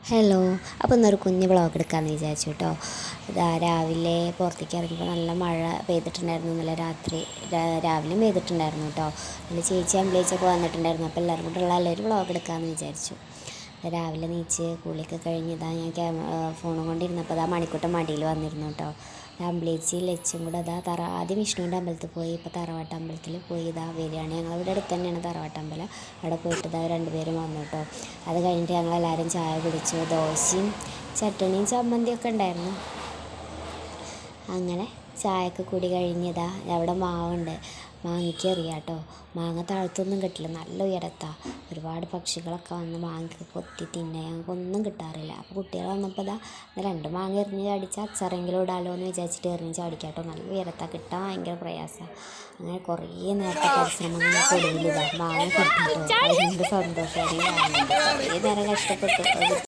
Hello. അപ്പോൾ ഇന്നൊരു കുഞ്ഞ് വ്ളോഗ് എടുക്കാമെന്ന് വിചാരിച്ചു കേട്ടോ. ഇതാ രാവിലെ പുറത്തേക്ക് ഇറങ്ങിയപ്പോൾ നല്ല മഴ പെയ്തിട്ടുണ്ടായിരുന്നു. ഇന്നലെ രാത്രി രാവിലെയും പെയ്തിട്ടുണ്ടായിരുന്നു കേട്ടോ. അതിൽ ചേച്ചി അമ്പലേച്ചൊക്കെ വന്നിട്ടുണ്ടായിരുന്നു. അപ്പോൾ എല്ലാവരും കൂടെ ഉള്ള ഒരു വ്ളോഗ് എടുക്കാമെന്ന് വിചാരിച്ചു. രാവിലെ നീച്ച് കുളിയൊക്കെ കഴിഞ്ഞതാ ഞാൻ ഫോണും കൊണ്ടിരുന്നപ്പോൾ അതാ മണിക്കൂട്ടം മടിയിൽ വന്നിരുന്നു കേട്ടോ. അമ്പലേച്ചി ലച്ചും കൂടെ അതാ ആദ്യം വിഷ്ണുവിൻ്റെ അമ്പലത്തിൽ പോയി, ഇപ്പോൾ തറവാട്ട് അമ്പലത്തിൽ പോയി ഇതാ വരികയാണ്. ഞങ്ങളിവിടെ അടുത്ത് തന്നെയാണ് തറവാട്ട് അമ്പലം. അവിടെ പോയിട്ട് ഇതാ രണ്ടുപേരും വന്നു കേട്ടോ. അത് കഴിഞ്ഞിട്ട് ഞങ്ങളെല്ലാവരും ചായ കുടിച്ചു. ദോശയും ചട്ടണിയും ചമ്മന്തിയൊക്കെ ഉണ്ടായിരുന്നു. അങ്ങനെ ചായയൊക്കെ കൂടി കഴിഞ്ഞതാ അവിടെ മാവുണ്ട്. മാങ്ങയ്ക്ക് എറിയാം കേട്ടോ. മാങ്ങ താഴത്തൊന്നും കിട്ടില്ല, നല്ല ഉയരത്താ. ഒരുപാട് പക്ഷികളൊക്കെ വന്ന് മാങ്ങയ്ക്ക് കൊത്തി തിന്നെ, ഞങ്ങൾക്കൊന്നും കിട്ടാറില്ല. അപ്പോൾ കുട്ടികൾ വന്നപ്പോൾ ഇതാ 2 മാങ്ങ എറിഞ്ഞ് ചാടിച്ചാൽ അച്ചാറെങ്കിലും ഇടാലോ എന്ന് വിചാരിച്ചിട്ട് എറിഞ്ഞ് ചാടിക്കാം കേട്ടോ. നല്ല ഉയരത്താ, കിട്ടാൻ ഭയങ്കര പ്രയാസമാണ്. അങ്ങനെ കുറേ നേരത്തെ പരിശ്രമങ്ങൾക്ക് ഒടുവിൽ ഇതാ മാങ്ങ കിട്ടിട്ടോ. അതിൻ്റെ സന്തോഷമാണ്. കുറേ നേരം കഷ്ടപ്പെട്ടു.